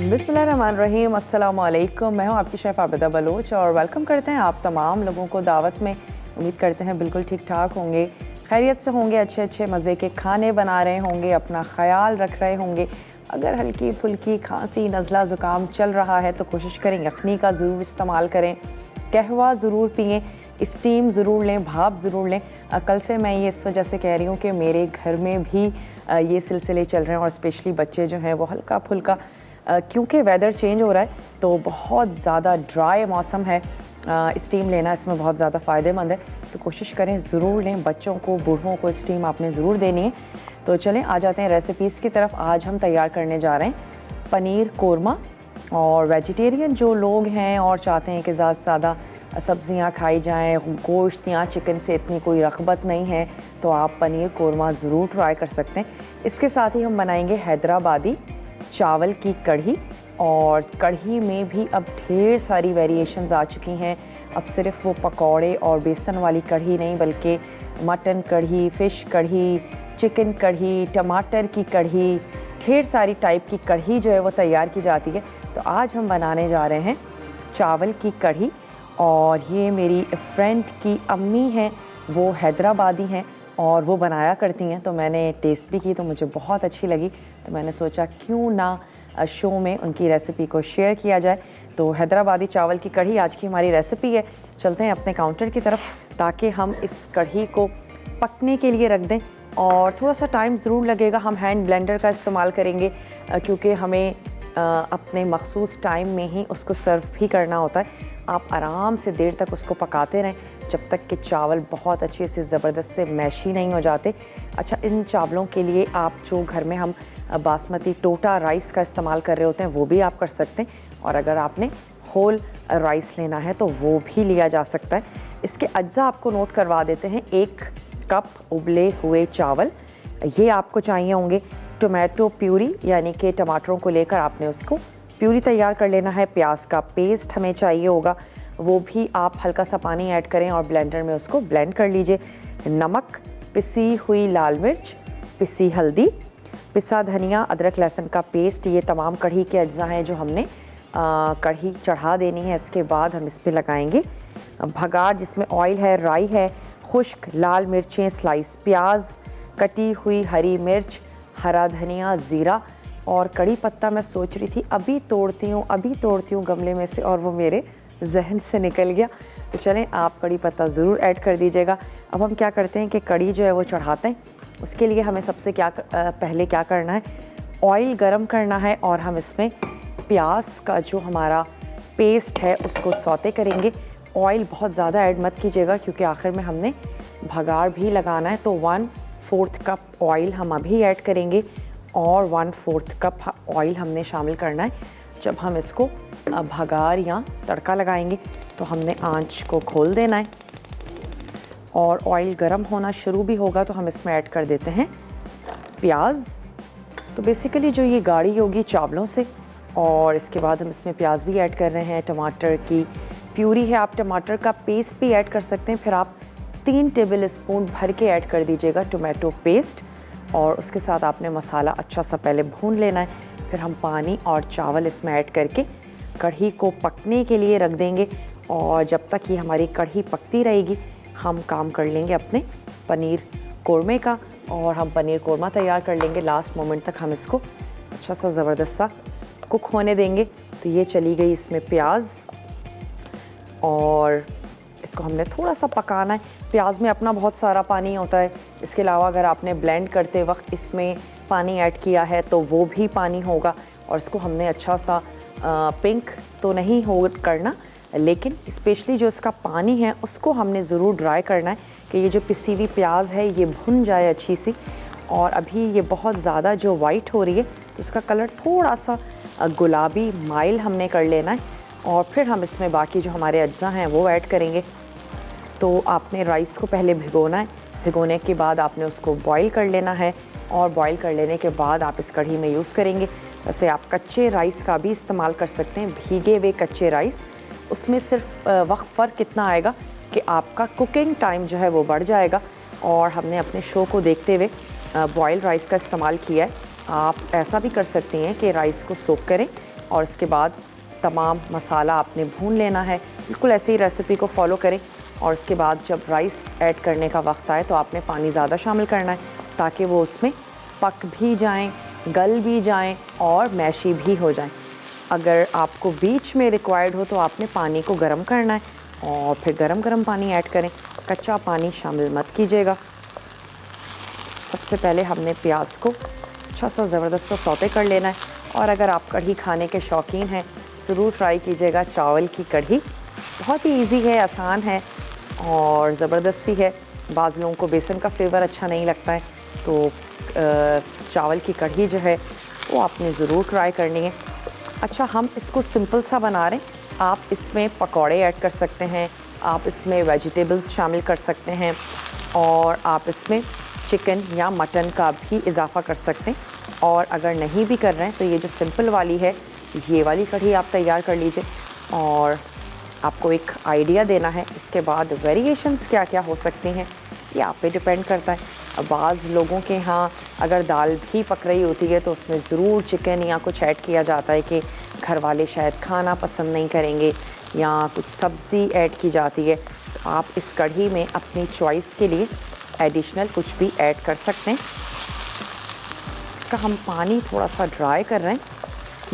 बिस्मिल्लाहिर्रहमानिर्रहीम, अस्सलामु अलैकुम। मैं हूँ आपकी शेफ़ आबिदा बलोच और वेलकम करते हैं आप तमाम लोगों को दावत में। उम्मीद करते हैं बिल्कुल ठीक ठाक होंगे, खैरियत से होंगे, अच्छे अच्छे मज़े के खाने बना रहे होंगे, अपना ख़याल रख रहे होंगे। अगर हल्की फुल्की खांसी नज़ला ज़ुकाम चल रहा है तो कोशिश करें यखनी का ज़रूर इस्तेमाल करें, कहवा ज़रूर पिएँ, स्टीम ज़रूर लें, भाप ज़रूर लें। कल से मैं ये इस वजह से कह रही हूँ कि मेरे घर में भी ये सिलसिले चल रहे हैं और स्पेशली बच्चे जो हैं वो हल्का फुल्का क्योंकि वेदर चेंज हो रहा है तो बहुत ज़्यादा ड्राई मौसम है, स्टीम लेना इसमें बहुत ज़्यादा फ़ायदेमंद है। तो कोशिश करें ज़रूर लें, बच्चों को बूढ़ों को स्टीम आपने ज़रूर देनी है। तो चलें आ जाते हैं रेसिपीज़ की तरफ। आज हम तैयार करने जा रहे हैं पनीर कोरमा। और वेजिटेरियन जो लोग हैं और चाहते हैं कि ज़्यादा से ज़्यादा सब्ज़ियाँ खाई जाएँ, गोश्त या चिकन से इतनी कोई रग़बत नहीं है, तो आप पनीर कोरमा ज़रूर ट्राई कर सकते हैं। इसके साथ ही हम बनाएंगे हैदराबादी चावल की कढ़ी। और कढ़ी में भी अब ढेर सारी वेरिएशंस आ चुकी हैं। अब सिर्फ वो पकौड़े और बेसन वाली कढ़ी नहीं, बल्कि मटन कढ़ी, फ़िश कढ़ी, चिकन कढ़ी, टमाटर की कढ़ी, ढेर सारी टाइप की कढ़ी जो है वो तैयार की जाती है। तो आज हम बनाने जा रहे हैं चावल की कढ़ी। और ये मेरी फ्रेंड की अम्मी हैं, वो हैदराबादी हैं और वो बनाया करती हैं, तो मैंने टेस्ट भी की तो मुझे बहुत अच्छी लगी। तो मैंने सोचा क्यों ना शो में उनकी रेसिपी को शेयर किया जाए। तो हैदराबादी चावल की कढ़ी आज की हमारी रेसिपी है। चलते हैं अपने काउंटर की तरफ ताकि हम इस कढ़ी को पकने के लिए रख दें। और थोड़ा सा टाइम ज़रूर लगेगा, हम हैंड ब्लेंडर का इस्तेमाल करेंगे क्योंकि हमें अपने मखसूस टाइम में ही उसको सर्व भी करना होता है। आप आराम से देर तक उसको पकाते रहें जब तक कि चावल बहुत अच्छे से ज़बरदस्त से मैशी नहीं हो जाते। अच्छा, इन चावलों के लिए आप जो घर में हम बासमती टोटा राइस का इस्तेमाल कर रहे होते हैं वो भी आप कर सकते हैं। और अगर आपने होल राइस लेना है तो वो भी लिया जा सकता है। इसके अज्जा आपको नोट करवा देते हैं। 1 कप उबले हुए चावल, ये आपको चाहिए होंगे। टोमेटो प्यूरी यानी कि टमाटरों को लेकर आपने उसको प्यूरी तैयार कर लेना है। प्याज का पेस्ट हमें चाहिए होगा, वो भी आप हल्का सा पानी ऐड करें और ब्लेंडर में उसको ब्लेंड कर लीजिए। नमक, पिसी हुई लाल मिर्च, पिसी हल्दी, पिसा धनिया, अदरक लहसुन का पेस्ट, ये तमाम कढ़ी के अज्जा हैं जो हमने कढ़ी चढ़ा देनी है। इसके बाद हम इस पर लगाएंगे भगार जिसमें ऑयल है, राई है, खुश्क लाल मिर्चें स्लाइस, प्याज, कटी हुई हरी मिर्च, हरा धनिया, ज़ीरा और कड़ी पत्ता। मैं सोच रही थी अभी तोड़ती हूँ गमले में से और वो मेरे जहन से निकल गया। तो चलें आप कड़ी पत्ता ज़रूर ऐड कर दीजिएगा। अब हम क्या करते हैं कि कड़ी जो है वो चढ़ाते हैं। उसके लिए हमें सबसे पहले क्या करना है, ऑयल गरम करना है और हम इसमें प्याज का जो हमारा पेस्ट है उसको सौते करेंगे। ऑयल बहुत ज़्यादा ऐड मत कीजिएगा क्योंकि आखिर में हमने भगार भी लगाना है। तो 1/4 कप ऑयल हम अभी ऐड करेंगे और 1/4 कप ऑयल हमने शामिल करना है। जब हम इसको भगार या तड़का लगाएंगे तो हमने आंच को खोल देना है और ऑयल गरम होना शुरू भी होगा तो हम इसमें ऐड कर देते हैं प्याज। तो बेसिकली जो ये गाढ़ी होगी चावलों से। और इसके बाद हम इसमें प्याज भी ऐड कर रहे हैं। टमाटर की प्यूरी है, आप टमाटर का पेस्ट भी ऐड कर सकते हैं। फिर आप 3 टेबल स्पून भर के ऐड कर दीजिएगा टोमेटो पेस्ट। और उसके साथ आपने मसाला अच्छा सा पहले भून लेना है। फिर हम पानी और चावल इसमें ऐड करके कढ़ी को पकने के लिए रख देंगे। और जब तक ये हमारी कढ़ी पकती रहेगी हम काम कर लेंगे अपने पनीर कोरमे का। और हम पनीर कोरमा तैयार कर लेंगे। लास्ट मोमेंट तक हम इसको अच्छा सा ज़बरदस्त सा कुक होने देंगे। तो ये चली गई इसमें प्याज और इसको हमने थोड़ा सा पकाना है। प्याज में अपना बहुत सारा पानी होता है। इसके अलावा अगर आपने ब्लेंड करते वक्त इसमें पानी ऐड किया है तो वो भी पानी होगा। और इसको हमने अच्छा सा पिंक तो नहीं हो करना, लेकिन स्पेशली जो इसका पानी है उसको हमने ज़रूर ड्राई करना है कि ये जो पिसी हुई प्याज है ये भुन जाए अच्छी सी। और अभी ये बहुत ज़्यादा जो वाइट हो रही है तो उसका कलर थोड़ा सा गुलाबी माइल हमने कर लेना है। और फिर हम इसमें बाकी जो हमारे अज्जा हैं वो ऐड करेंगे। तो आपने राइस को पहले भिगोना है, भिगोने के बाद आपने उसको बॉईल कर लेना है। और बॉईल कर लेने के बाद आप इस कढ़ी में यूज़ करेंगे। वैसे आप कच्चे राइस का भी इस्तेमाल कर सकते हैं, भीगे हुए कच्चे राइस। उसमें सिर्फ वक्त फ़र्क कितना आएगा कि आपका कुकिंग टाइम जो है वो बढ़ जाएगा। और हमने अपने शो को देखते हुए बॉयल राइस का इस्तेमाल किया है। आप ऐसा भी कर सकती हैं कि राइस को सोक करें और उसके बाद तमाम मसाला आपने भून लेना है। बिल्कुल ऐसे ही रेसिपी को फॉलो करें और उसके बाद जब राइस ऐड करने का वक्त आए तो आपने पानी ज़्यादा शामिल करना है ताकि वो उसमें पक भी जाएं, गल भी जाएं और मैशी भी हो जाएं। अगर आपको बीच में रिक्वायर्ड हो तो आपने पानी को गर्म करना है और फिर गरम पानी ऐड करें, कच्चा पानी शामिल मत कीजिएगा। सबसे पहले हमने प्याज को अच्छा सा ज़बरदस्त सा सौते कर लेना है और अगर आप कढ़ी खाने के शौकीन हैं ज़रूर ट्राई कीजिएगा चावल की कढ़ी। बहुत ही इजी है, आसान है और ज़बरदस्त सी है। बाज़ लोगों को बेसन का फ्लेवर अच्छा नहीं लगता है तो चावल की कढ़ी जो है वो आपने ज़रूर ट्राई करनी है। अच्छा, हम इसको सिंपल सा बना रहे हैं। आप इसमें पकौड़े ऐड कर सकते हैं, आप इसमें वेजिटेबल्स शामिल कर सकते हैं और आप इसमें चिकन या मटन का भी इजाफ़ा कर सकते हैं। और अगर नहीं भी कर रहे हैं तो ये जो सिंपल वाली है ये वाली कढ़ी आप तैयार कर लीजिए। और आपको एक आइडिया देना है, इसके बाद वेरिएशंस क्या क्या हो सकती हैं ये आप पे डिपेंड करता है। बाज़ लोगों के यहाँ अगर दाल भी पक रही होती है तो उसमें ज़रूर चिकन या कुछ ऐड किया जाता है कि घर वाले शायद खाना पसंद नहीं करेंगे, या कुछ सब्ज़ी ऐड की जाती है। तो आप इस कढ़ी में अपनी चॉइस के लिए एडिशनल कुछ भी ऐड कर सकते हैं। इसका हम पानी थोड़ा सा ड्राई कर रहे हैं।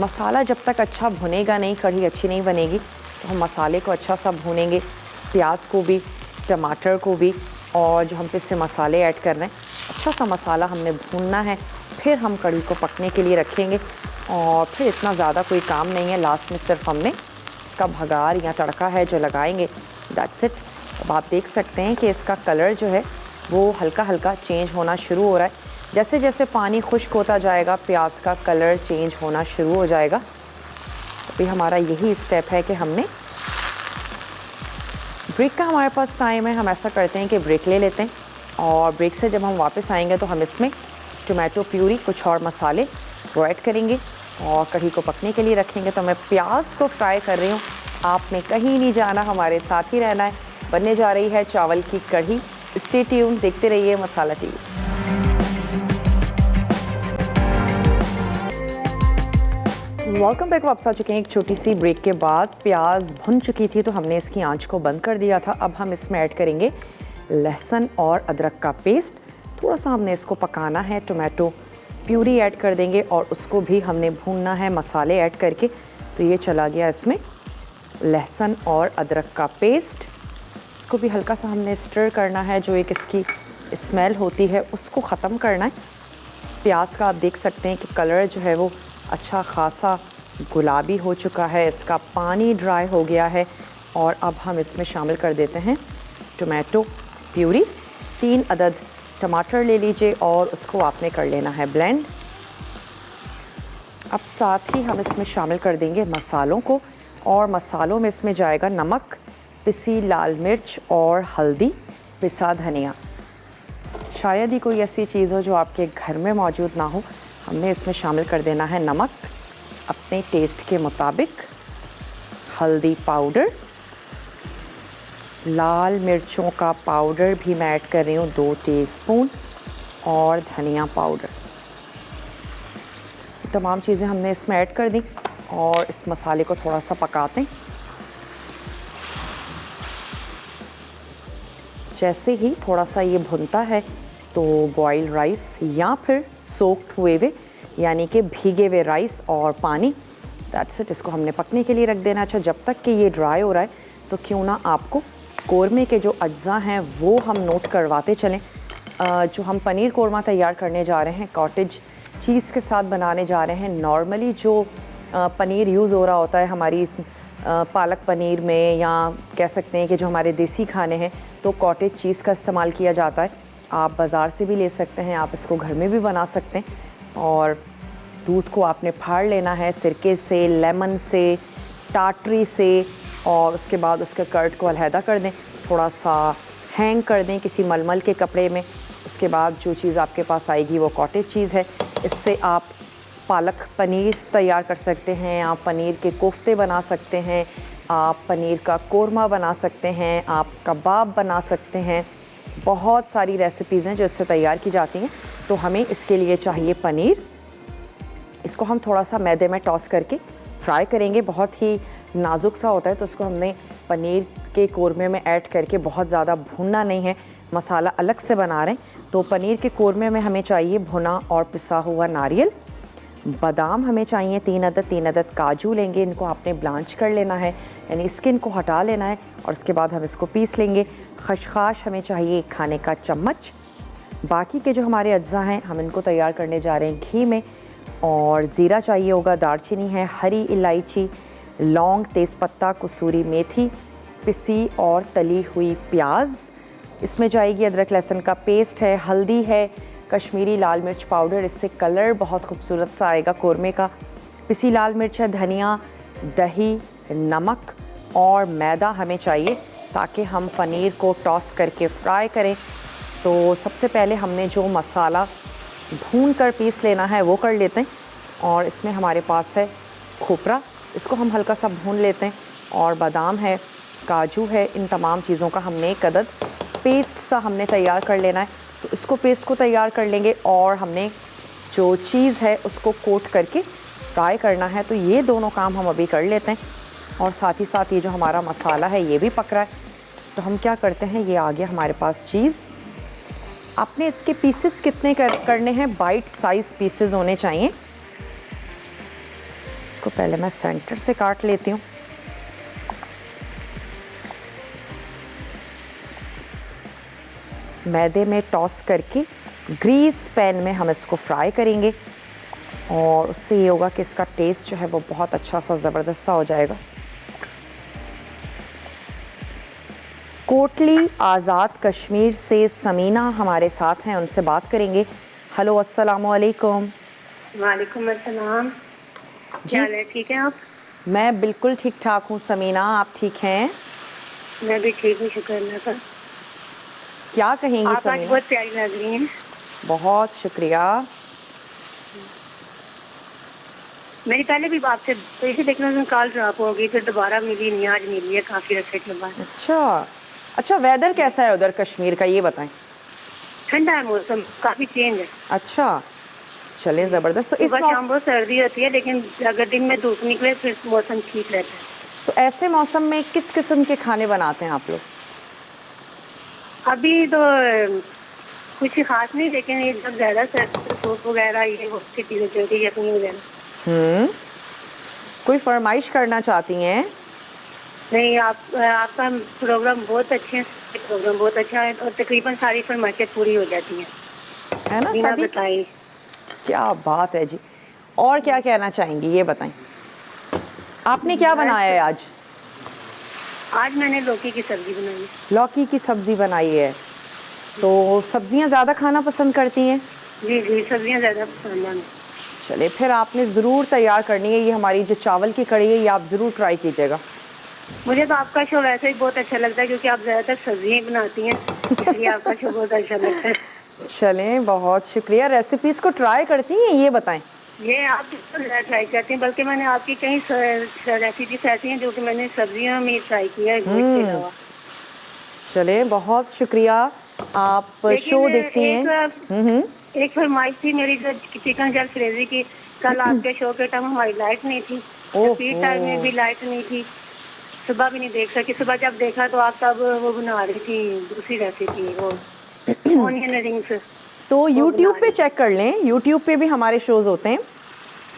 मसाला जब तक अच्छा भुनेगा नहीं कढ़ी अच्छी नहीं बनेगी, तो हम मसाले को अच्छा सा भूनेंगे, प्याज को भी, टमाटर को भी, और जो हम इससे मसाले ऐड कर रहे हैं अच्छा सा मसाला हमने भूनना है। फिर हम कढ़ी को पकने के लिए रखेंगे और फिर इतना ज़्यादा कोई काम नहीं है। लास्ट में सिर्फ हमने इसका भगार या तड़का है जो लगाएंगे, दैट्स इट। अब आप देख सकते हैं कि इसका कलर जो है वो हल्का हल्का चेंज होना शुरू हो रहा है। जैसे जैसे पानी खुश्क होता जाएगा प्याज का कलर चेंज होना शुरू हो जाएगा। अभी हमारा यही स्टेप है कि हमने ब्रेक का हमारे पास टाइम है, हम ऐसा करते हैं कि ब्रेक ले लेते हैं और ब्रेक से जब हम वापस आएंगे तो हम इसमें टोमेटो प्यूरी, कुछ और मसाले वो ऐड करेंगे और कढ़ी को पकने के लिए रखेंगे। तो मैं प्याज को फ्राई कर रही हूँ, आपने कहीं नहीं जाना, हमारे साथ ही रहना है। बनने जा रही है चावल की कढ़ी। स्टे ट्यून, देखते रहिए मसाला टीवी। Welcome back. वापस आ चुके हैं एक छोटी सी ब्रेक के बाद। प्याज भुन चुकी थी तो हमने इसकी आंच को बंद कर दिया था। अब हम इसमें ऐड करेंगे लहसुन और अदरक का पेस्ट। थोड़ा सा हमने इसको पकाना है। टोमेटो प्यूरी ऐड कर देंगे और उसको भी हमने भूनना है मसाले ऐड करके। तो ये चला गया इसमें लहसुन और अदरक का पेस्ट। इसको भी हल्का सा हमने स्टर करना है, जो एक इसकी स्मेल होती है उसको ख़त्म करना है। प्याज का आप देख सकते हैं कि कलर जो है वो अच्छा खासा गुलाबी हो चुका है, इसका पानी ड्राई हो गया है। और अब हम इसमें शामिल कर देते हैं टोमेटो प्यूरी। 3 अदद टमाटर ले लीजिए और उसको आपने कर लेना है ब्लेंड। अब साथ ही हम इसमें शामिल कर देंगे मसालों को, और मसालों में इसमें जाएगा नमक, पिसी लाल मिर्च और हल्दी, पिसा धनिया। शायद ही कोई ऐसी चीज़ हो जो आपके घर में मौजूद ना हो। हमने इसमें शामिल कर देना है नमक अपने टेस्ट के मुताबिक, हल्दी पाउडर, लाल मिर्चों का पाउडर भी मैं ऐड कर रही हूँ 2 टीस्पून, और धनिया पाउडर। तमाम चीज़ें हमने इसमें ऐड कर दी और इस मसाले को थोड़ा सा पकाते हैं। जैसे ही थोड़ा सा ये भुनता है तो बॉइल्ड राइस या फिर सोक्ड हुए यानी कि भीगे हुए राइस और पानी, दैट्स इट, इसको हमने पकने के लिए रख देना। अच्छा, जब तक कि ये ड्राई हो रहा है तो क्यों ना आपको कोरमे के जो अज्जा हैं वो हम नोट करवाते चलें। जो हम पनीर कोरमा तैयार करने जा रहे हैं कॉटेज चीज़ के साथ बनाने जा रहे हैं। नॉर्मली जो पनीर यूज़ हो रहा होता है हमारी इस पालक पनीर में, या कह सकते हैं कि जो हमारे देसी खाने हैं तो कॉटेज चीज़ का इस्तेमाल किया जाता है। आप बाज़ार से भी ले सकते हैं, आप इसको घर में भी बना सकते हैं। और दूध को आपने फाड़ लेना है सिरके से, लेमन से, टाटरी से, और उसके बाद उसके कर्ड को अलहदा कर दें, थोड़ा सा हैंग कर दें किसी मलमल के कपड़े में। उसके बाद जो चीज़ आपके पास आएगी वो कॉटेज चीज़ है। इससे आप पालक पनीर तैयार कर सकते हैं, आप पनीर के कोफ्ते बना सकते हैं, आप पनीर का कोरमा बना सकते हैं, आप कबाब बना सकते हैं। बहुत सारी रेसिपीज़ हैं जो इससे तैयार की जाती हैं। तो हमें इसके लिए चाहिए पनीर। इसको हम थोड़ा सा मैदे में टॉस करके फ्राई करेंगे। बहुत ही नाजुक सा होता है तो उसको हमने पनीर के कोरमे में ऐड करके बहुत ज़्यादा भूनना नहीं है, मसाला अलग से बना रहे हैं। तो पनीर के कोरमे में हमें चाहिए भुना और पिसा हुआ नारियल, बादाम हमें चाहिए 3 अदद काजू लेंगे, इनको आपने ब्लांच कर लेना है, यानी स्किन को हटा लेना है और उसके बाद हम इसको पीस लेंगे। खशखाश हमें चाहिए 1 खाने का चम्मच। बाकी के जो हमारे अज्जा हैं हम इनको तैयार करने जा रहे हैं घी में। और ज़ीरा चाहिए होगा, दालचीनी है, हरी इलायची, लौंग, तेज़पत्ता, कसूरी मेथी, पिसी और तली हुई प्याज, इसमें जाएगी अदरक लहसुन का पेस्ट है, हल्दी है, कश्मीरी लाल मिर्च पाउडर, इससे कलर बहुत खूबसूरत सा आएगा कोरमे का, पिसी लाल मिर्च है, धनिया, दही, नमक और मैदा हमें चाहिए ताकि हम पनीर को टॉस करके फ्राई करें। तो सबसे पहले हमने जो मसाला भून कर पीस लेना है वो कर लेते हैं। और इसमें हमारे पास है खोपरा, इसको हम हल्का सा भून लेते हैं, और बादाम है, काजू है, इन तमाम चीज़ों का हमने एक अदद पेस्ट सा हमने तैयार कर लेना है। तो इसको पेस्ट को तैयार कर लेंगे और हमने जो चीज़ है उसको कोट करके फ्राई करना है। तो ये दोनों काम हम अभी कर लेते हैं और साथ ही साथ ये जो हमारा मसाला है ये भी पक रहा है। तो हम क्या करते हैं, ये आ गया हमारे पास चीज़। आपने इसके पीसेस कितने करने हैं, बाइट साइज़ पीसेस होने चाहिए। इसको पहले मैं सेंटर से काट लेती हूँ। मैदे में टॉस करके ग्रीस पैन में हम इसको फ्राई करेंगे और उससे ये होगा कि इसका टेस्ट जो है वो बहुत अच्छा सा ज़बरदस्त सा हो जाएगा। कोटली आज़ाद कश्मीर से समीना हमारे साथ हैं, उनसे बात करेंगे। हेलो, अस्सलाम वालेकुम। वालेकुम अस्सलाम। क्या हाल है, ठीक हैं आप? मैं बिल्कुल ठीक ठाक हूँ समीना, आप ठीक हैं? मैं भी ठीक हूँ, शुक्र अल्लाह का। क्या कहेंगी आप आज समीना? बहुत प्यारी लग रही हैं। बहुत शुक्रिया। मेरी पहले भी आपसे पैसे देखने में कॉल ड्रॉप हो गई, फिर दोबारा मिली नहीं, आज मिली है काफ़ी रखे के बाद। अच्छा, वेदर कैसा है उधर कश्मीर का, ये बताएं। ठंडा है मौसम, काफ़ी चेंज है। अच्छा, चलें, ज़बरदस्त। तो इस सुबह शाम बहुत सर्दी होती है, लेकिन अगर दिन में धूप निकले फिर मौसम ठीक रहता है। तो ऐसे मौसम में किस किस्म के खाने बनाते हैं आप लोग? अभी तो कुछ खास नहीं, लेकिन ये जब ज़्यादा सूप वगैरह ये वो चीज़ें चलती है, यखनी वगैरह। कोई फरमाइश करना चाहती हैं? नहीं, आपका प्रोग्राम बहुत अच्छे हैं, प्रोग्राम बहुत अच्छा है और तकरीबन सारी फरमाइशें पूरी हो जाती हैं, है ना बिना सभी? बताए। क्या बात है जी। और क्या कहना चाहेंगी, ये बताएं। आपने क्या बनाया है आज? आज मैंने लौकी की सब्जी बनाई। लौकी की सब्जी बनाई है। तो सब्जियां ज़्यादा खाना पसंद करती हैं? जी जी, सब्जियां ज़्यादा पसंद हैं। चले, फिर आपने ज़रूर तैयार करनी है ये हमारी जो चावल की कड़ी है, ये आप ज़रूर ट्राई कीजिएगा। मुझे तो आपका शो वैसे ही बहुत अच्छा लगता है, क्योंकि आप ज़्यादातर सब्जियां ही बनाती हैं, इसलिए आपका शो बहुत अच्छा लगता है। चलें, बहुत शुक्रिया। रेसिपीज़ को ट्राई करती हैं, ये बताएं। ये आप ट्राई करती हैं, बल्कि मैंने आपकी कई रेसिपीज ऐसी हैं जो कि मैंने सब्जियों में ट्राई किया है, गोश्त के अलावा। चलें, बहुत शुक्रिया। आप शो देखती हैं? एक फरमाइश थी मेरी, जो चिकन जलफ्रेजी की। कल आपके शो के टाइम हमारी लाइट नहीं थी, रिपीट टाइम में भी लाइट नहीं थी, सुबह भी नहीं देख सकी। सुबह जब देखा तो आप तब वो बना रही थी दूसरी रेसिपी, वो ऑनियन रिंग्स। तो YouTube पे चेक कर लें, YouTube पे भी हमारे शोज होते हैं।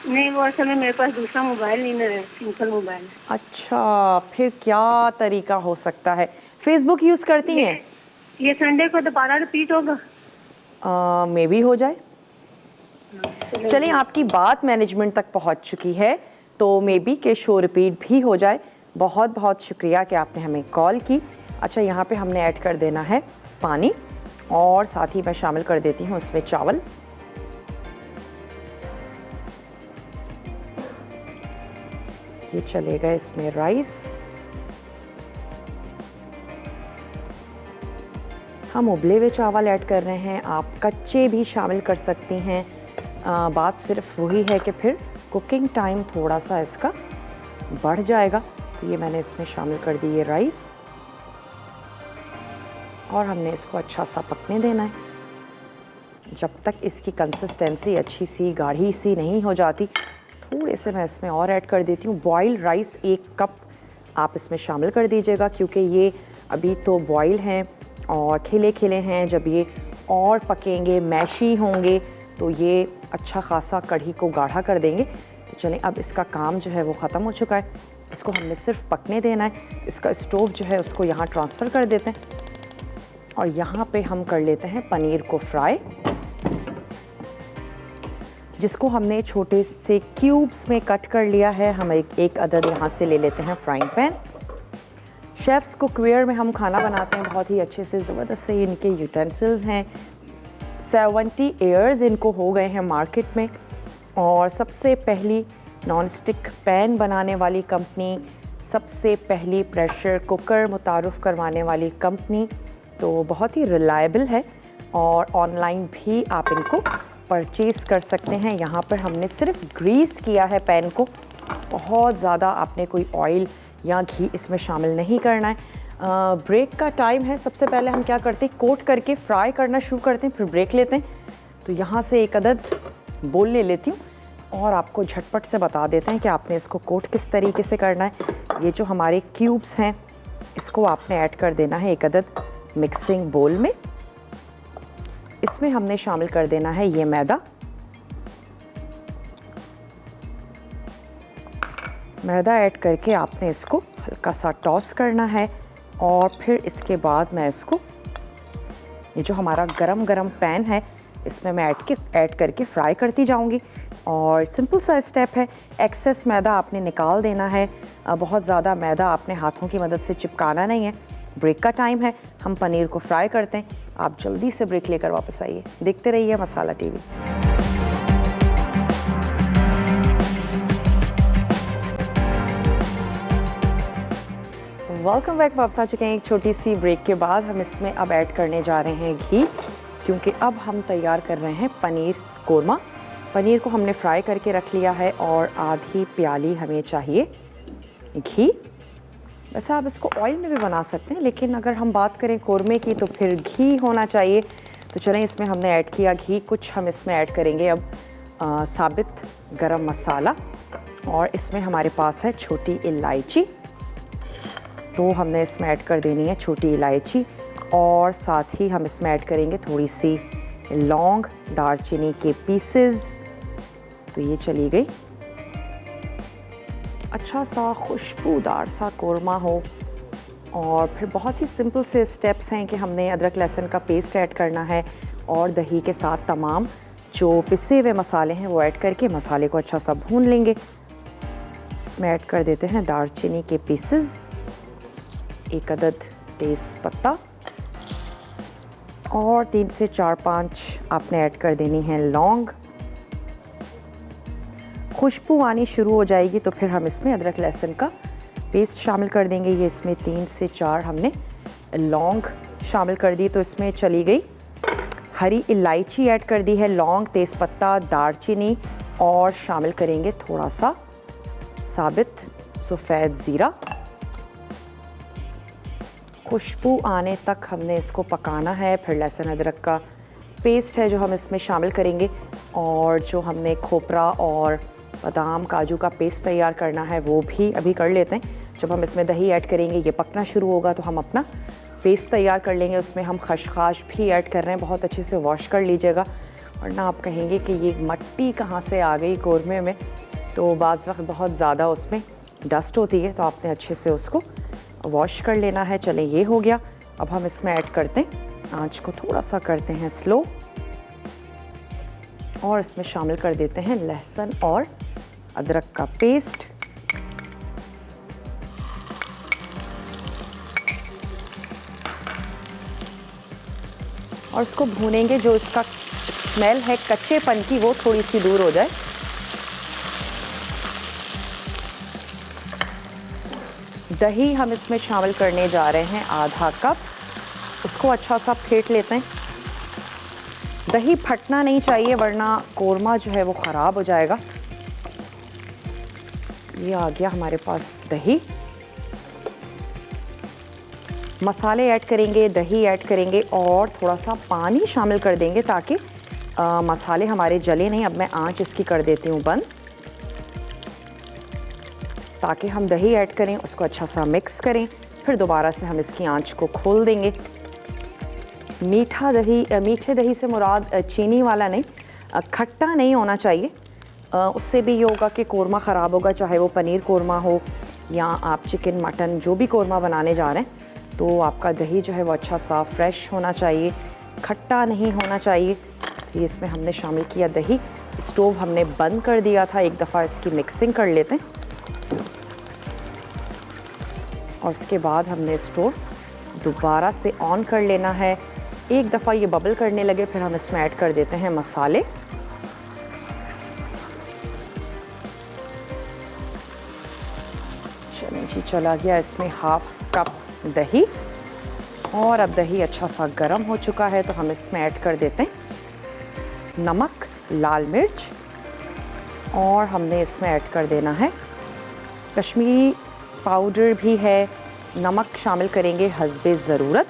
नहीं, वो असल में मेरे पास दूसरा मोबाइल नहीं है, सिंपल मोबाइल है। अच्छा, फिर क्या तरीका हो सकता है? फेसबुक यूज़ करती हैं? ये संडे को दोबारा रिपीट होगा? मे बी हो जाए। चलें, आपकी बात मैनेजमेंट तक पहुंच चुकी है, तो मे बी के शो रिपीट भी हो जाए। बहुत बहुत शुक्रिया कि आपने हमें कॉल की। अच्छा, यहाँ पे हमने ऐड कर देना है पानी, और साथ ही मैं शामिल कर देती हूँ उसमें चावल। ये चलेगा इसमें राइस। हम उबले हुए चावल ऐड कर रहे हैं, आप कच्चे भी शामिल कर सकती हैं। बात सिर्फ वही है कि फिर कुकिंग टाइम थोड़ा सा इसका बढ़ जाएगा। तो ये मैंने इसमें शामिल कर दी ये राइस, और हमने इसको अच्छा सा पकने देना है जब तक इसकी कंसिस्टेंसी अच्छी सी गाढ़ी सी नहीं हो जाती। थोड़े से मैं इसमें और ऐड कर देती हूँ। बॉइल्ड राइस 1 कप आप इसमें शामिल कर दीजिएगा, क्योंकि ये अभी तो बॉयल हैं और खिले खिले हैं। जब ये और पकेंगे, मैशी होंगे, तो ये अच्छा खासा कढ़ी को गाढ़ा कर देंगे। तो चलें, अब इसका काम जो है वो ख़त्म हो चुका है। इसको हमने सिर्फ पकने देना है। इसका स्टोव जो है उसको यहाँ ट्रांसफ़र कर देते हैं और यहाँ पे हम कर लेते हैं पनीर को फ्राई, जिसको हमने छोटे से क्यूब्स में कट कर लिया है। हम एक अदद यहाँ से ले लेते हैं फ्राइंग पैन। शेफ़्स कुकवेयर में हम खाना बनाते हैं बहुत ही अच्छे से, ज़बरदस्त से इनके यूटेंसिल्स हैं। 70 ईयर्स इनको हो गए हैं मार्केट में, और सबसे पहली नॉन स्टिक पैन बनाने वाली कंपनी, सबसे पहली प्रेशर कुकर मुतारुफ़ करवाने वाली कंपनी, तो बहुत ही रिलायबल है। और ऑनलाइन भी आप इनको परचेज़ कर सकते हैं। यहाँ पर हमने सिर्फ ग्रीस किया है पैन को, बहुत ज़्यादा आपने कोई ऑयल या घी इसमें शामिल नहीं करना है। ब्रेक का टाइम है। सबसे पहले हम क्या करते हैं, कोट करके फ्राई करना शुरू करते हैं, फिर ब्रेक लेते हैं। तो यहाँ से एक अदद बोल ले लेती हूँ और आपको झटपट से बता देते हैं कि आपने इसको कोट किस तरीके से करना है। ये जो हमारे क्यूब्स हैं, इसको आपने ऐड कर देना है एक अदद मिक्सिंग बोल में। इसमें हमने शामिल कर देना है ये मैदा। मैदा ऐड करके आपने इसको हल्का सा टॉस करना है, और फिर इसके बाद मैं इसको, ये जो हमारा गरम पैन है, इसमें मैं ऐड करके फ्राई करती जाऊंगी। और सिंपल सा स्टेप है, एक्सेस मैदा आपने निकाल देना है। बहुत ज़्यादा मैदा आपने हाथों की मदद से चिपकाना नहीं है। ब्रेक का टाइम है, हम पनीर को फ्राई करते हैं। आप जल्दी से ब्रेक लेकर वापस आइए। देखते रहिए मसाला टीवी। Welcome back. वापस आ चुके हैं एक छोटी सी ब्रेक के बाद। हम इसमें अब ऐड करने जा रहे हैं घी, क्योंकि अब हम तैयार कर रहे हैं पनीर कोरमा। पनीर को हमने फ्राई करके रख लिया है और आधी प्याली हमें चाहिए घी। वैसे आप इसको ऑयल में भी बना सकते हैं, लेकिन अगर हम बात करें कोरमे की तो फिर घी होना चाहिए। तो चलें, इसमें हमने ऐड किया घी। कुछ हम इसमें ऐड करेंगे अब साबित गरम मसाला, और इसमें हमारे पास है छोटी इलायची, तो हमने इसमें ऐड कर देनी है छोटी इलायची। और साथ ही हम इसमें ऐड करेंगे थोड़ी सी लौंग, दालचीनी के पीसेस। तो ये चली गई। अच्छा सा खुशबूदार सा कोरमा हो। और फिर बहुत ही सिंपल से स्टेप्स हैं कि हमने अदरक लहसुन का पेस्ट ऐड करना है, और दही के साथ तमाम जो पिसे हुए मसाले हैं वो ऐड करके मसाले को अच्छा सा भून लेंगे। इसमें ऐड कर देते हैं दालचीनी के पीसेस, एक अदद तेज़ पत्ता, और 3 से 4-5 आपने ऐड कर देनी है लौंग। खुशबू आनी शुरू हो जाएगी तो फिर हम इसमें अदरक लहसुन का पेस्ट शामिल कर देंगे। ये इसमें 3 से 4 हमने लौंग शामिल कर दी, तो इसमें चली गई हरी इलायची ऐड कर दी है, लौंग, तेज़पत्ता, दालचीनी, और शामिल करेंगे थोड़ा सा साबित सफ़ेद ज़ीरा। खुशबू आने तक हमने इसको पकाना है। फिर लहसुन अदरक का पेस्ट है जो हम इसमें शामिल करेंगे, और जो हमने खोपरा और बादाम काजू का पेस्ट तैयार करना है वो भी अभी कर लेते हैं। जब हम इसमें दही ऐड करेंगे, ये पकना शुरू होगा, तो हम अपना पेस्ट तैयार कर लेंगे। उसमें हम खशखाश भी ऐड कर रहे हैं, बहुत अच्छे से वॉश कर लीजिएगा, वरना आप कहेंगे कि ये मट्टी कहाँ से आ गई कोरमे में। तो बाज़ वक्त बहुत ज़्यादा उसमें डस्ट होती है, तो आपने अच्छे से उसको वॉश कर लेना है। चलें, ये हो गया। अब हम इसमें ऐड करते हैं, आंच को थोड़ा सा करते हैं स्लो, और इसमें शामिल कर देते हैं लहसुन और अदरक का पेस्ट। और इसको भूनेंगे, जो इसका स्मेल है कच्चेपन की वो थोड़ी सी दूर हो जाए। दही हम इसमें शामिल करने जा रहे हैं आधा कप। उसको अच्छा सा फेंट लेते हैं। दही फटना नहीं चाहिए, वरना कोरमा जो है वो ख़राब हो जाएगा। ये आ गया हमारे पास दही। मसाले ऐड करेंगे, दही ऐड करेंगे, और थोड़ा सा पानी शामिल कर देंगे ताकि मसाले हमारे जले नहीं। अब मैं आंच इसकी कर देती हूँ बंद। ताकि हम दही ऐड करें, उसको अच्छा सा मिक्स करें, फिर दोबारा से हम इसकी आंच को खोल देंगे। मीठे दही से मुराद चीनी वाला नहीं, खट्टा नहीं होना चाहिए। उससे भी ये होगा कि कोरमा ख़राब होगा, चाहे वो पनीर कोरमा हो या आप चिकन मटन जो भी कोरमा बनाने जा रहे हैं। तो आपका दही जो है वो अच्छा सा फ्रेश होना चाहिए, खट्टा नहीं होना चाहिए। तो इसमें हमने शामिल किया दही। स्टोव हमने बंद कर दिया था, एक दफ़ा इसकी मिक्सिंग कर लेते हैं और उसके बाद हमने स्टोव दोबारा से ऑन कर लेना है। एक दफ़ा ये बबल करने लगे फिर हम इसमें ऐड कर देते हैं मसाले। चलिए जी, चला गया इसमें हाफ कप दही और अब दही अच्छा सा गर्म हो चुका है तो हम इसमें ऐड कर देते हैं नमक, लाल मिर्च और हमने इसमें ऐड कर देना है कश्मीरी पाउडर भी है। नमक शामिल करेंगे हस्बे ज़रूरत।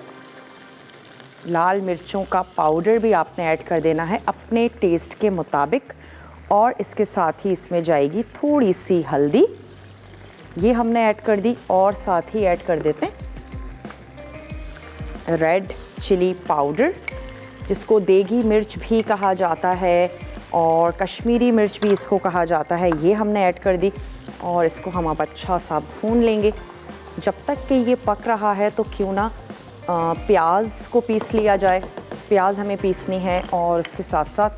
लाल मिर्चों का पाउडर भी आपने ऐड कर देना है अपने टेस्ट के मुताबिक और इसके साथ ही इसमें जाएगी थोड़ी सी हल्दी, ये हमने ऐड कर दी और साथ ही ऐड कर देते हैं रेड चिली पाउडर, जिसको देगी मिर्च भी कहा जाता है और कश्मीरी मिर्च भी इसको कहा जाता है। ये हमने ऐड कर दी और इसको हम अब अच्छा सा भून लेंगे। जब तक कि ये पक रहा है तो क्यों ना प्याज को पीस लिया जाए। प्याज हमें पीसनी है और इसके साथ साथ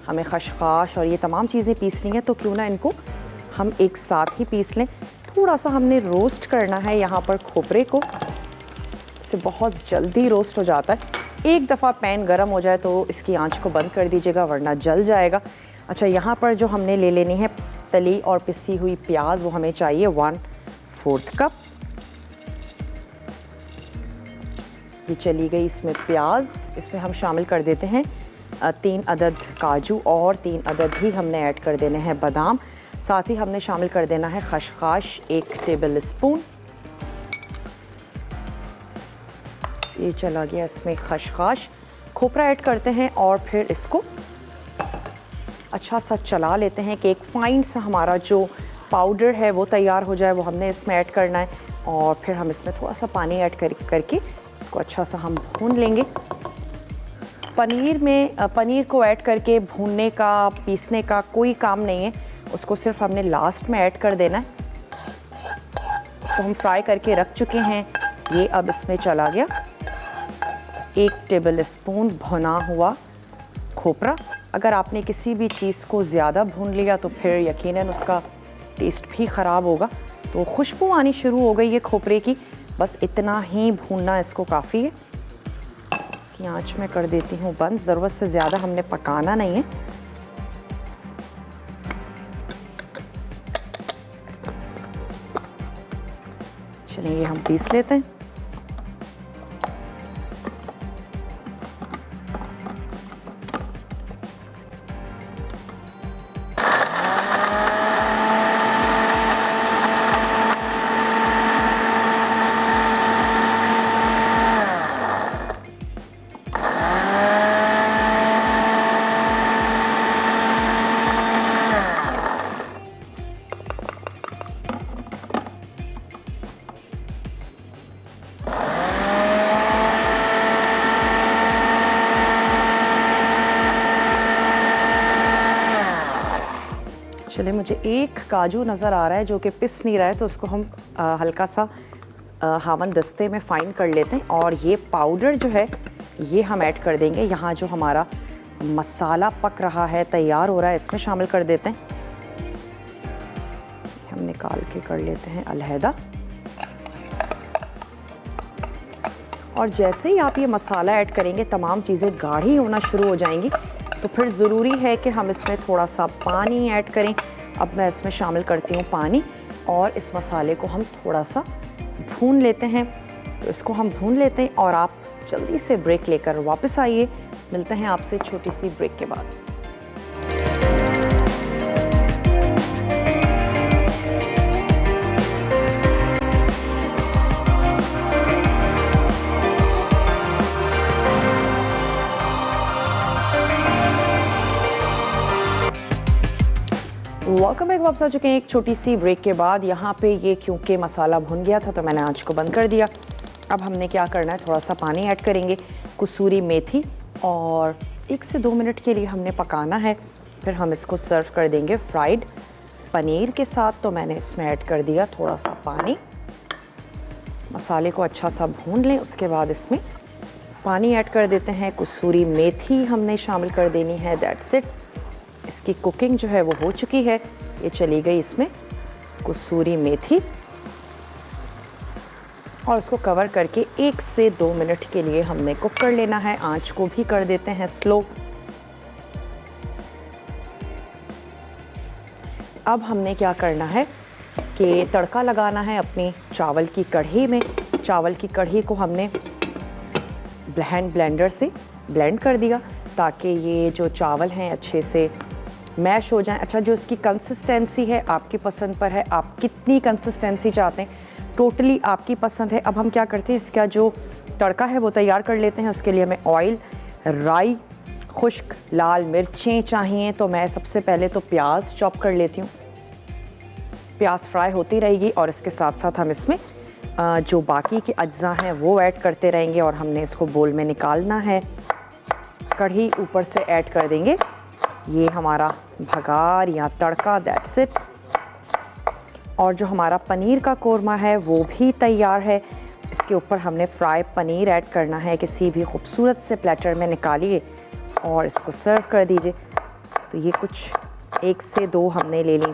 हमें खशखाश और ये तमाम चीज़ें पीसनी है, तो क्यों ना इनको हम एक साथ ही पीस लें। थोड़ा सा हमने रोस्ट करना है यहाँ पर खोपरे को, इससे बहुत जल्दी रोस्ट हो जाता है। एक दफ़ा पैन गरम हो जाए तो इसकी आंच को बंद कर दीजिएगा वरना जल जाएगा। अच्छा, यहाँ पर जो हमने ले लेनी है तली और पिसी हुई प्याज, वो हमें चाहिए 1/4 कप। ये चली गई इसमें प्याज। इसमें हम शामिल कर देते हैं 3 अदद काजू और 3 अदद ही हमने ऐड कर देने हैं बादाम। साथ ही हमने शामिल कर देना है खशखाश 1 टेबल स्पून। ये चला गया इसमें खशखाश। खोपरा ऐड करते हैं और फिर इसको अच्छा सा चला लेते हैं कि एक फ़ाइन सा हमारा जो पाउडर है वो तैयार हो जाए। वो हमने इसमें ऐड करना है और फिर हम इसमें थोड़ा सा पानी ऐड करके इसको अच्छा सा हम भून लेंगे। पनीर को ऐड करके भूनने का, पीसने का कोई काम नहीं है, उसको सिर्फ हमने लास्ट में ऐड कर देना है। इसको हम फ्राई करके रख चुके हैं। ये अब इसमें चला गया 1 टेबल स्पून भुना हुआ खोपरा। अगर आपने किसी भी चीज़ को ज़्यादा भून लिया तो फिर यकीनन उसका टेस्ट भी ख़राब होगा। तो खुशबू आनी शुरू हो गई है खोपरे की, बस इतना ही भूनना इसको काफ़ी है। इसकी आंच में कर देती हूँ बंद, ज़रूरत से ज़्यादा हमने पकाना नहीं है। चलिए ये हम पीस लेते हैं। चलिए, मुझे एक काजू नज़र आ रहा है जो कि पिस नहीं रहा है, तो उसको हम हल्का सा हावन दस्ते में फ़ाइन कर लेते हैं और ये पाउडर जो है ये हम ऐड कर देंगे। यहाँ जो हमारा मसाला पक रहा है, तैयार हो रहा है, इसमें शामिल कर देते हैं। हम निकाल के कर लेते हैं अलहदा। और जैसे ही आप ये मसाला ऐड करेंगे तमाम चीज़ें गाढ़ी होना शुरू हो जाएंगी, तो फिर ज़रूरी है कि हम इसमें थोड़ा सा पानी ऐड करें। अब मैं इसमें शामिल करती हूँ पानी और इस मसाले को हम थोड़ा सा भून लेते हैं। तो इसको हम भून लेते हैं और आप जल्दी से ब्रेक लेकर वापस आइए। मिलते हैं आपसे छोटी सी ब्रेक के बाद। वेलकम बैक वापस आ चुके हैं एक छोटी सी ब्रेक के बाद। यहाँ पे ये क्योंकि मसाला भुन गया था तो मैंने आंच को बंद कर दिया। अब हमने क्या करना है, थोड़ा सा पानी ऐड करेंगे, कसूरी मेथी, और 1 से 2 मिनट के लिए हमने पकाना है। फिर हम इसको सर्व कर देंगे फ्राइड पनीर के साथ। तो मैंने इसमें ऐड कर दिया थोड़ा सा पानी, मसाले को अच्छा सा भून लें। उसके बाद इसमें पानी ऐड कर देते हैं, कसूरी मेथी हमने शामिल कर देनी है। That's it. इसकी कुकिंग जो है वो हो चुकी है। ये चली गई इसमें कसूरी मेथी, और उसको कवर करके 1 से 2 मिनट के लिए हमने कुक कर लेना है। आंच को भी कर देते हैं स्लो। अब हमने क्या करना है कि तड़का लगाना है अपनी चावल की कढ़ी में। चावल की कढ़ी को हमने हैंड ब्लेंडर से ब्लेंड कर दिया ताकि ये जो चावल हैं अच्छे से मैश हो जाएं। अच्छा, जो इसकी कंसिस्टेंसी है आपकी पसंद पर है, आप कितनी कंसिस्टेंसी चाहते हैं, टोटली आपकी पसंद है। अब हम क्या करते हैं, इसका जो तड़का है वो तैयार कर लेते हैं। उसके लिए हमें ऑयल, राई, खुश्क लाल मिर्चें चाहिए। तो मैं सबसे पहले तो प्याज चॉप कर लेती हूँ। प्याज फ्राई होती रहेगी और इसके साथ साथ हम इसमें जो बाकी के अज्जा हैं वो ऐड करते रहेंगे, और हमने इसको बोल में निकालना है। कढ़ी ऊपर से ऐड कर देंगे ये हमारा भगार या तड़का। That's it. और जो हमारा पनीर का कोरमा है वो भी तैयार है। इसके ऊपर हमने फ्राई पनीर ऐड करना है। किसी भी खूबसूरत से प्लेटर में निकालिए और इसको सर्व कर दीजिए। तो ये कुछ 1 से 2 हमने ले ली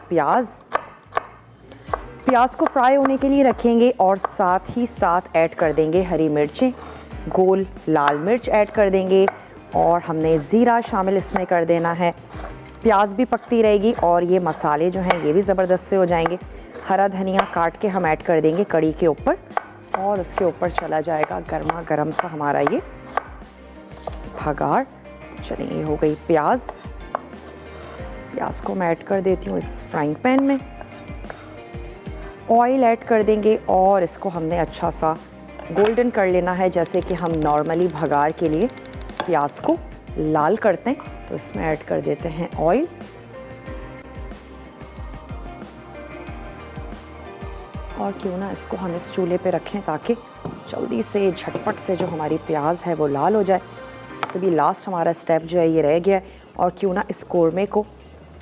प्याज को फ्राई होने के लिए रखेंगे, और साथ ही साथ ऐड कर देंगे हरी मिर्चें, गोल लाल मिर्च ऐड कर देंगे, और हमने ज़ीरा शामिल इसमें कर देना है। प्याज भी पकती रहेगी और ये मसाले जो हैं ये भी ज़बरदस्त से हो जाएंगे। हरा धनिया काट के हम ऐड कर देंगे कढ़ी के ऊपर, और उसके ऊपर चला जाएगा गर्मा गर्म सा हमारा ये भगार। चलिए, ये हो गई प्याज को मैं ऐड कर देती हूँ इस फ्राइंग पैन में। ऑयल ऐड कर देंगे और इसको हमने अच्छा सा गोल्डन कर लेना है, जैसे कि हम नॉर्मली भगार के लिए प्याज को लाल करते हैं। तो इसमें ऐड कर देते हैं ऑयल, और क्यों ना इसको हम इस चूल्हे पे रखें ताकि जल्दी से झटपट से जो हमारी प्याज है वो लाल हो जाए। सभी लास्ट हमारा स्टेप जो है ये रह गया है, और क्यों ना इस कोरमे को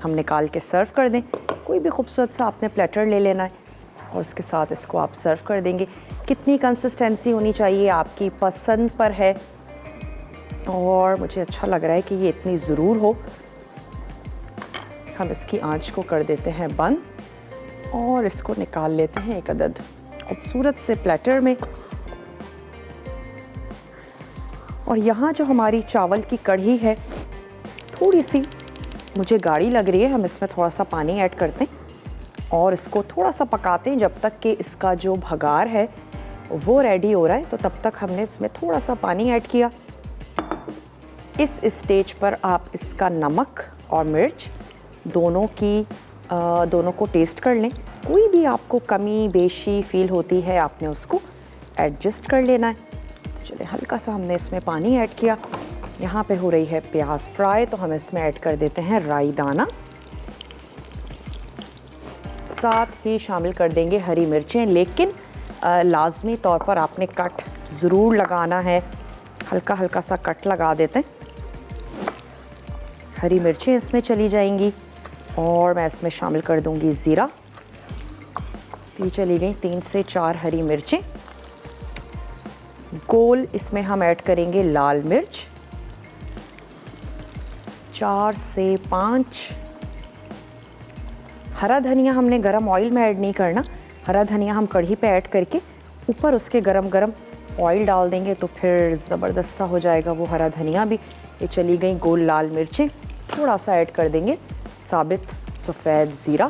हम निकाल के सर्व कर दें। कोई भी खूबसूरत सा आपने प्लेटर ले लेना है और उसके साथ इसको आप सर्व कर देंगे। कितनी कंसिस्टेंसी होनी चाहिए आपकी पसंद पर है, और मुझे अच्छा लग रहा है कि ये इतनी ज़रूर हो। हम इसकी आंच को कर देते हैं बंद, और इसको निकाल लेते हैं एक अदद खूबसूरत से प्लेटर में। और यहाँ जो हमारी चावल की कढ़ी है थोड़ी सी मुझे गाढ़ी लग रही है, हम इसमें थोड़ा सा पानी ऐड करते हैं और इसको थोड़ा सा पकाते हैं जब तक कि इसका जो भगार है वो रेडी हो रहा है। तो तब तक हमने इसमें थोड़ा सा पानी ऐड किया। इस स्टेज पर आप इसका नमक और मिर्च दोनों को टेस्ट कर लें। कोई भी आपको कमी बेशी फील होती है आपने उसको एडजस्ट कर लेना है। तो चलिए, हल्का सा हमने इसमें पानी ऐड किया। यहाँ पे हो रही है प्याज फ्राई, तो हम इसमें ऐड कर देते हैं राई दाना, साथ ही शामिल कर देंगे हरी मिर्चें। लेकिन लाजमी तौर पर आपने कट ज़रूर लगाना है, हल्का हल्का सा कट लगा देते हैं। हरी मिर्चें इसमें चली जाएंगी, और मैं इसमें शामिल कर दूंगी ज़ीरा। तो ये चली गई 3 से 4 हरी मिर्चें। गोल इसमें हम ऐड करेंगे लाल मिर्च 4 से 5। हरा धनिया हमने गरम ऑयल में ऐड नहीं करना, हरा धनिया हम कढ़ी पे ऐड करके ऊपर उसके गरम गरम ऑयल डाल देंगे तो फिर ज़बरदस्त सा हो जाएगा वो हरा धनिया भी। ये चली गई गोल लाल मिर्चें, थोड़ा सा ऐड कर देंगे साबित सफ़ेद ज़ीरा।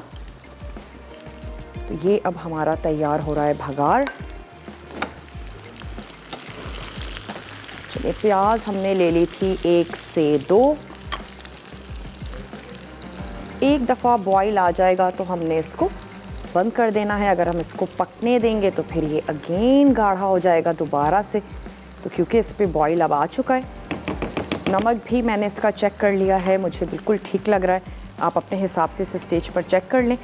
तो ये अब हमारा तैयार हो रहा है भगार। चलिए, प्याज हमने ले ली थी 1 से 2। एक दफ़ा बॉईल आ जाएगा तो हमने इसको बंद कर देना है। अगर हम इसको पकने देंगे तो फिर ये अगेन गाढ़ा हो जाएगा दोबारा से। तो क्योंकि इस पे बॉईल अब आ चुका है, नमक भी मैंने इसका चेक कर लिया है, मुझे बिल्कुल ठीक लग रहा है। आप अपने हिसाब से इसे स्टेज पर चेक कर लें।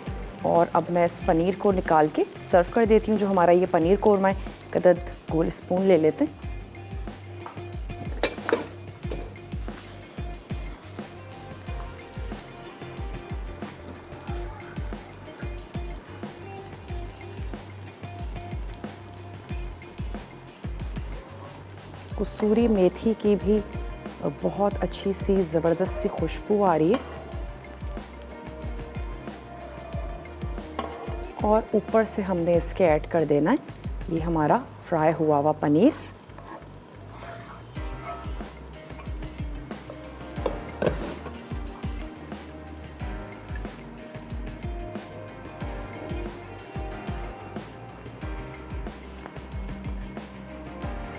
और अब मैं इस पनीर को निकाल के सर्व कर देती हूँ। जो हमारा ये पनीर कोरमा है, कदद गोल स्पून ले लेते हैं। कसूरी मेथी की भी बहुत अच्छी सी ज़बरदस्त सी खुशबू आ रही है। और ऊपर से हमने इसके ऐड कर देना है ये हमारा फ्राई हुआ हुआ पनीर।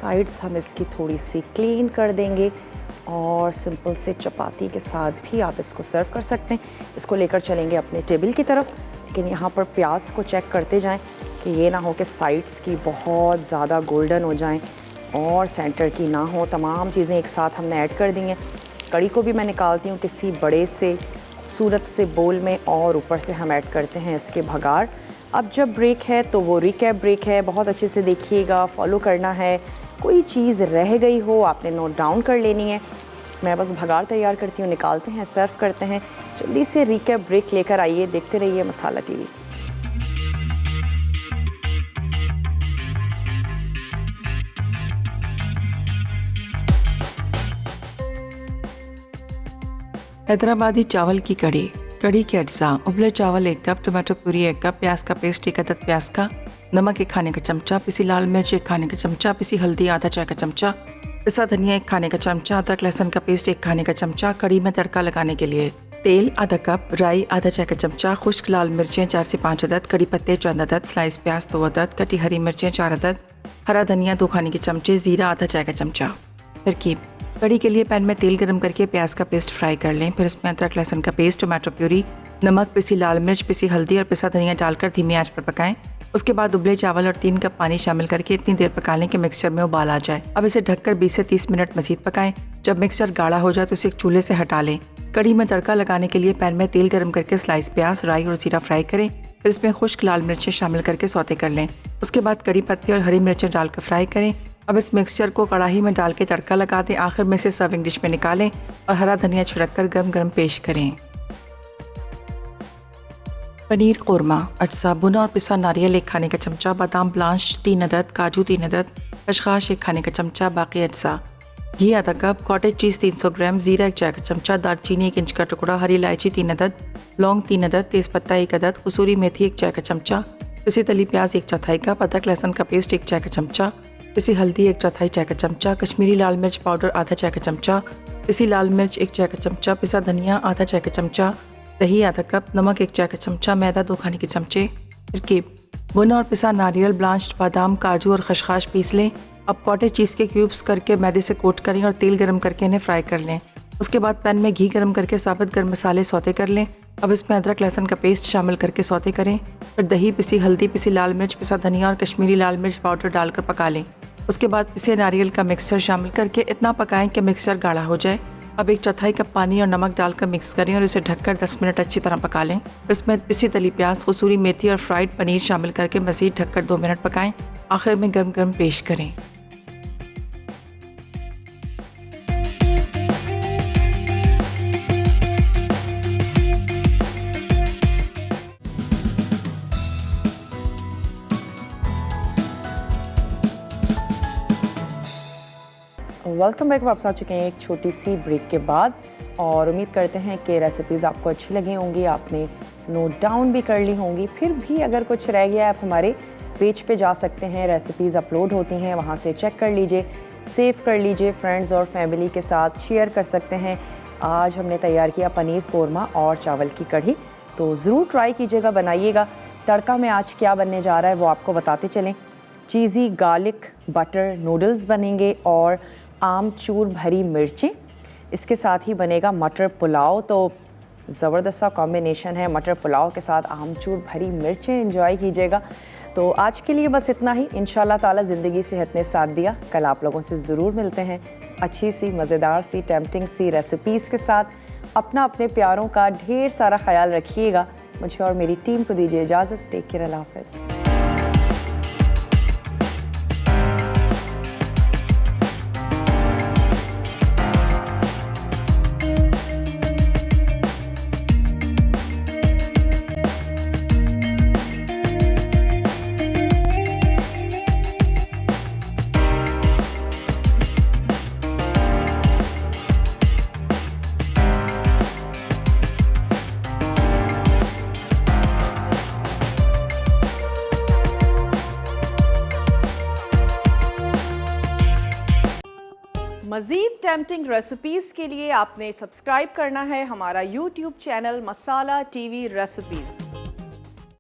साइड्स हम इसकी थोड़ी सी क्लीन कर देंगे और सिंपल से चपाती के साथ भी आप इसको सर्व कर सकते हैं। इसको लेकर चलेंगे अपने टेबल की तरफ, लेकिन यहाँ पर प्याज को चेक करते जाएं कि ये ना हो कि साइड्स की बहुत ज़्यादा गोल्डन हो जाएं और सेंटर की ना हो। तमाम चीज़ें एक साथ हमने ऐड कर दी हैं। कड़ी को भी मैं निकालती हूँ किसी बड़े से खूबसूरत से बोल में और ऊपर से हम ऐड करते हैं इसके भगार। अब जब ब्रेक है तो वो रिकैप ब्रेक है, बहुत अच्छे से देखिएगा, फॉलो करना है। कोई चीज़ रह गई हो आपने नोट डाउन कर लेनी है। मैं बस भगार तैयार करती हूँ, निकालते हैं, सर्व करते हैं। जल्दी से रिकैप ब्रेक लेकर आइए, देखते रहिए मसाला टीवी। हैदराबादी चावल की कड़ी। कड़ी के अज्जा: उबले चावल 1 कप, टमाटो प्यूरी 1 कप, प्याज का पेस्ट 1 अदद प्याज का, नमक 1 खाने का चमचा, पिसी लाल मिर्च 1 खाने का चमचा, पिसी हल्दी आधा चाय का चमचा, पिसा धनिया 1 खाने का चमचा, अदरक लहसुन का पेस्ट 1 खाने का चमचा। कड़ी में तड़का लगाने के लिए तेल आधा कप, राई आधा चाय का चमचा, खुश्क लाल मिर्चें 4 से 5 अदद, कड़ी पत्ते चंद अदद, स्लाइस प्याज 2 अदद, कटी हरी मिर्चें 4 अदद, हरा धनिया 2 खाने के चमचे, जीरा आधा चाय का चमचा। तरकीब: कड़ी के लिए पैन में तेल गरम करके प्याज का पेस्ट फ्राई कर लें। फिर इसमें अदरक लहसुन का पेस्ट, टमाटो प्यूरी, नमक, पिसी लाल मिर्च, पिसी हल्दी और पिसा धनिया डालकर धीमी आंच पर पकाएं। उसके बाद उबले चावल और 3 कप पानी शामिल करके इतनी देर पका लें कि मिक्सचर में उबाल आ जाए। अब इसे ढककर 20 से 30 मिनट मजीद पकाएं। जब मिक्सचर गाढ़ा हो जाए तो इसे एक चूल्हे से हटा लें। कड़ी में तड़का लगाने के लिए पैन में तेल गरम करके स्लाइस प्याज, राई और जीरा फ्राई करें। फिर इसमें खुश्क लाल मिर्चें शामिल करके सौते कर लें। उसके बाद कड़ी पत्ते और हरी मिर्चें डालकर फ्राई करें। अब इस मिक्सचर को कढ़ाई में डाल के तड़का लगा दें। आखिर में से सर्विंग डिश में निकालें और हरा धनिया छिड़क कर गरम गरम पेश करें। पनीर कोरमा। अज्जा: भुना और पिसा नारियल 1 खाने का चमचा, बादाम ब्लांच 3 अदद, काजू 3 अदद, खसखस 1 खाने का चमचा, बाकी अज्जा। घी आधा कप, कॉटेज चीज़ 300 ग्राम, जीरा 1 चाय का चमचा, दालचीनी 1 इंच का टुकड़ा, हरी इलायची 3 अदद, लौंग 3 अदद, तेज़पत्ता 1 अदद, कसूरी मेथी 1 चाय का चमचा, पिसी तली प्याज 1/4 कप, अदरक लहसुन का पेस्ट 1 चाय का चमचा, पिसी हल्दी 1/4 चाय का चमचा, कश्मीरी लाल मिर्च पाउडर आधा चाय का चमचा, पिसी लाल मिर्च 1 चाय का चमचा, पिसा धनिया आधा चाय का चमचा, दही आधा कप, नमक 1 चाय का चमचा, मैदा 2 खाने के चमचे। तरकीब: भुना और पिसा नारियल, ब्लांच्ड बादाम, काजू और खसखस पीस लें। अब कॉटेज चीज़ के क्यूब्स करके मैदे से कोट करें और तेल गरम करके इन्हें फ्राई कर लें। उसके बाद पैन में घी गरम करके साबुत गर्म मसाले सौते कर लें। अब इसमें अदरक लहसुन का पेस्ट शामिल करके सौते करें। फिर दही, पिसी हल्दी, पिसी लाल मिर्च, पिसा धनिया और कश्मीरी लाल मिर्च पाउडर डालकर पका लें। उसके बाद पिसे नारियल का मिक्सचर शामिल करके इतना पकाएं कि मिक्सचर गाढ़ा हो जाए। अब 1/4 कप पानी और नमक डालकर मिक्स करें और इसे ढककर 10 मिनट अच्छी तरह पका लें। फिर इसमें पिसी तली प्याज, कसूरी मेथी और फ्राइड पनीर शामिल करके मज़ीद ढककर 2 मिनट पकाएं। आखिर में गर्म गर्म पेश करें। Welcome back. वापस आ चुके हैं एक छोटी सी ब्रेक के बाद और उम्मीद करते हैं कि रेसिपीज़ आपको अच्छी लगी होंगी, आपने नोट डाउन भी कर ली होंगी। फिर भी अगर कुछ रह गया आप हमारे पेज पे जा सकते हैं, रेसिपीज़ अपलोड होती हैं, वहाँ से चेक कर लीजिए, सेव कर लीजिए, फ्रेंड्स और फैमिली के साथ शेयर कर सकते हैं। आज हमने तैयार किया पनीर कोरमा और चावल की कढ़ी, तो ज़रूर ट्राई कीजिएगा, बनाइएगा। तड़का में आज क्या बनने जा रहा है वो आपको बताते चलें। चीज़ी गार्लिक बटर नूडल्स बनेंगे और आमचूर भरी मिर्चें। इसके साथ ही बनेगा मटर पुलाव, तो ज़बरदस्त सा कॉम्बिनेशन है। मटर पुलाव के साथ आमचूर भरी मिर्चें एंजॉय कीजिएगा। तो आज के लिए बस इतना ही। इंशाल्लाह ताला ज़िंदगी सेहत ने साथ दिया। कल आप लोगों से ज़रूर मिलते हैं अच्छी सी मज़ेदार सी टेम्पटिंग सी रेसिपीज़ के साथ। अपना अपने प्यारों का ढेर सारा ख्याल रखिएगा। मुझे और मेरी टीम को दीजिए इजाज़त। टेक केयर, अल्लाह हाफ़िज़। मज़ीद टेम्पटिंग रेसिपीज़ के लिए आपने सब्सक्राइब करना है हमारा YouTube चैनल मसाला TV रेसिपीज़।